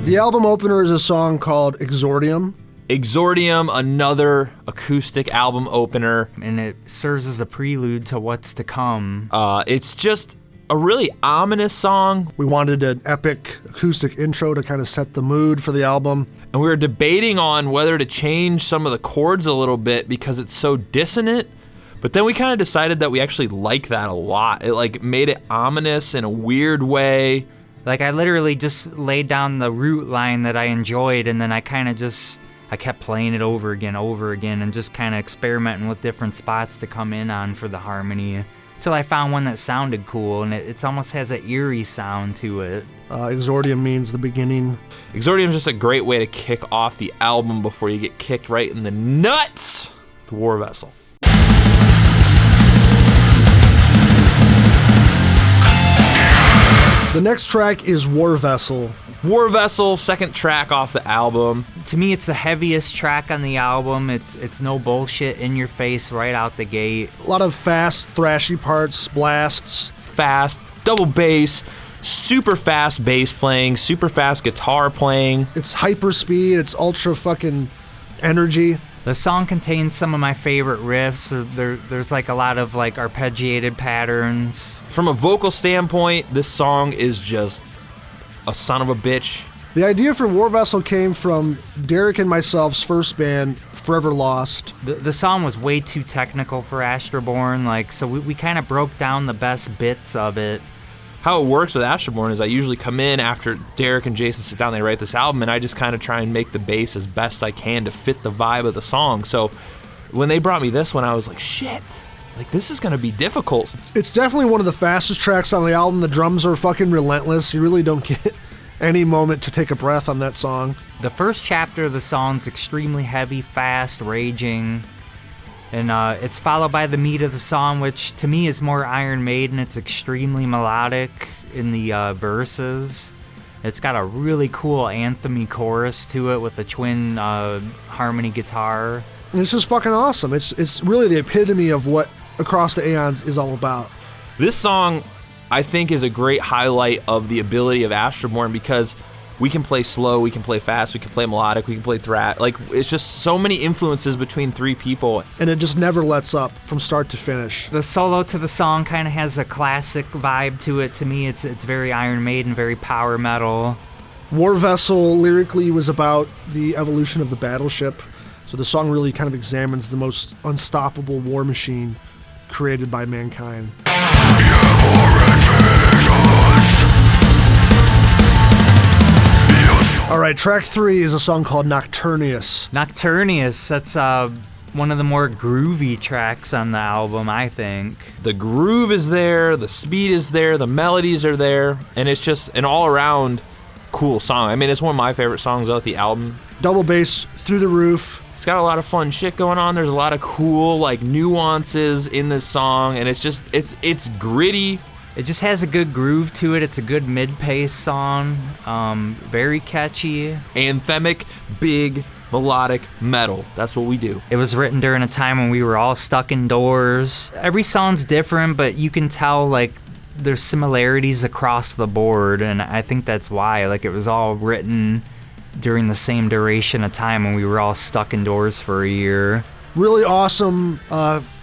The album opener is a song called Exordium. Exordium, another acoustic album opener. And it serves as a prelude to what's to come. It's just a really ominous song. We wanted an epic acoustic intro to kind of set the mood for the album. And we were debating on whether to change some of the chords a little bit because it's so dissonant. But then we kind of decided that we actually like that a lot. It like made it ominous in a weird way. Like I literally just laid down the root line that I enjoyed, and then I kept playing it over again, and just kind of experimenting with different spots to come in on for the harmony, till I found one that sounded cool, and it almost has an eerie sound to it. Exordium means the beginning. Exordium is just a great way to kick off the album before you get kicked right in the nuts with War Vessel. The next track is War Vessel. War Vessel, second track off the album. To me, it's the heaviest track on the album. It's no bullshit, in your face right out the gate. A lot of fast, thrashy parts, blasts. Fast, double bass, super fast bass playing, super fast guitar playing. It's hyper speed, it's ultra fucking energy. The song contains some of my favorite riffs. There's like a lot of like arpeggiated patterns. From a vocal standpoint, this song is just a son of a bitch. The idea for War Vessel came from Derek and myself's first band, Forever Lost. The song was way too technical for Astralborne, so we kind of broke down the best bits of it. How it works with Astralborne is I usually come in after Derek and Jason sit down, they write this album, and I just kind of try and make the bass as best I can to fit the vibe of the song. So when they brought me this one, I was like, shit, like this is gonna be difficult. It's definitely one of the fastest tracks on the album. The drums are fucking relentless. You really don't get any moment to take a breath on that song. The first chapter of the song's extremely heavy, fast, raging. And it's followed by the meat of the song, which to me is more Iron Maiden. It's extremely melodic in the verses. It's got a really cool anthem-y chorus to it with a twin harmony guitar. And it's just fucking awesome. It's really the epitome of what Across the Aeons is all about. This song, I think, is a great highlight of the ability of Astralborne because we can play slow, we can play fast, we can play melodic, we can play thrash. Like, it's just so many influences between three people. And it just never lets up from start to finish. The solo to the song kind of has a classic vibe to it. To me, it's very Iron Maiden, very power metal. War Vessel lyrically was about the evolution of the battleship. So the song really kind of examines the most unstoppable war machine created by mankind. All right, track 3 is a song called Nocturnius. Nocturnius, that's one of the more groovy tracks on the album, I think. The groove is there, the speed is there, the melodies are there, and it's just an all-around cool song. I mean, it's one of my favorite songs off the album. Double bass through the roof. It's got a lot of fun shit going on. There's a lot of cool, like, nuances in this song, and it's gritty. It just has a good groove to it. It's a good mid-pace song. Very catchy. Anthemic, big, melodic metal. That's what we do. It was written during a time when we were all stuck indoors. Every song's different, but you can tell, like, there's similarities across the board, and I think that's why. Like, it was all written during the same duration of time when we were all stuck indoors for a year. Really awesome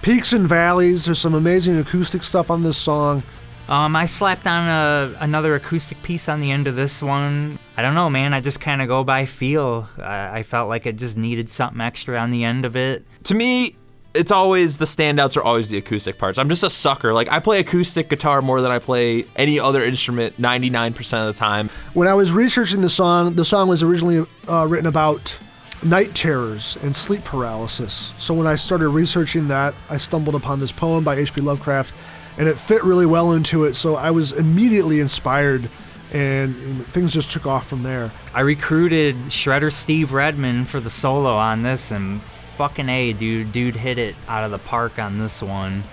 peaks and valleys. There's some amazing acoustic stuff on this song. I slapped on another acoustic piece on the end of this one. I don't know, man. I just kind of go by feel. I felt like it just needed something extra on the end of it. To me, it's always, the standouts are always the acoustic parts. I'm just a sucker. Like, I play acoustic guitar more than I play any other instrument 99% of the time. When I was researching the song was originally written about night terrors and sleep paralysis. So when I started researching that, I stumbled upon this poem by H.P. Lovecraft, and it fit really well into it, so I was immediately inspired, and things just took off from there. I recruited Shredder Steve Redmond for the solo on this, and fucking A, dude hit it out of the park on this one.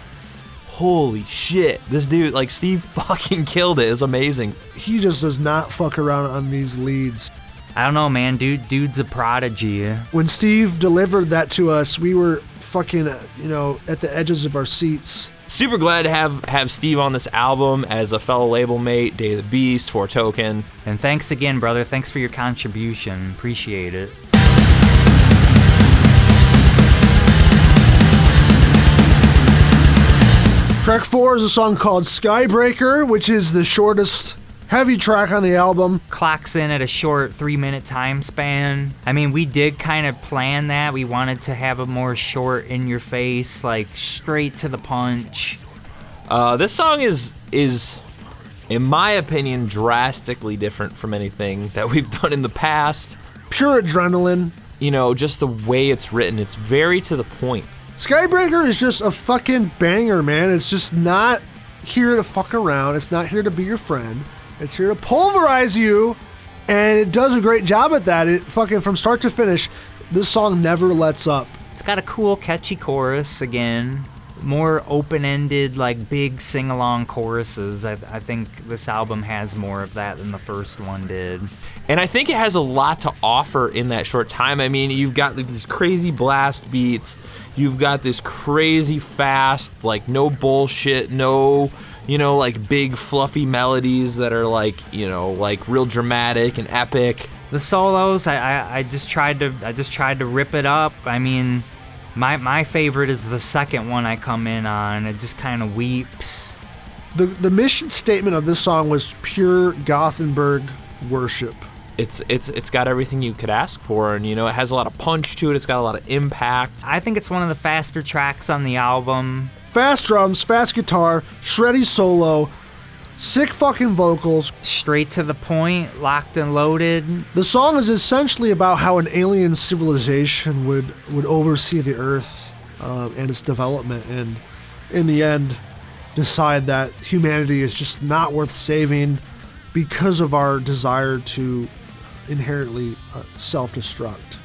Holy shit, this dude, like, Steve fucking killed it. It's amazing. He just does not fuck around on these leads. I don't know, man, dude's a prodigy. When Steve delivered that to us, we were fucking, at the edges of our seats. super glad to have Steve on this album as a fellow label mate, Day of the Beast, for Token. And thanks again, brother. Thanks for your contribution. Appreciate it. Track 4 is a song called Skybreaker, which is the shortest heavy track on the album. Clocks in at a short 3-minute time span. I mean, we did kind of plan that. We wanted to have a more short, in-your-face, like straight to the punch. This song is, in my opinion, drastically different from anything that we've done in the past. Pure adrenaline. You know, just the way it's written, it's very to the point. Skybreaker is just a fucking banger, man. It's just not here to fuck around. It's not here to be your friend. It's here to pulverize you, and it does a great job at that. It fucking, from start to finish, this song never lets up. It's got a cool, catchy chorus again. More open-ended, like big sing-along choruses. I think this album has more of that than the first one did. And I think it has a lot to offer in that short time. I mean, you've got these crazy blast beats. You've got this crazy fast, like no bullshit, no, you know, like big fluffy melodies that are like, you know, like real dramatic and epic. The solos, I just tried to rip it up. I mean, my favorite is the second one I come in on. It just kind of weeps. The mission statement of this song was pure Gothenburg worship. It's got everything you could ask for, and you know, it has a lot of punch to it. It's got a lot of impact. I think it's one of the faster tracks on the album. Fast drums, fast guitar, shreddy solo, sick fucking vocals. Straight to the point, locked and loaded. The song is essentially about how an alien civilization would oversee the Earth and its development, and in the end decide that humanity is just not worth saving because of our desire to inherently self-destruct.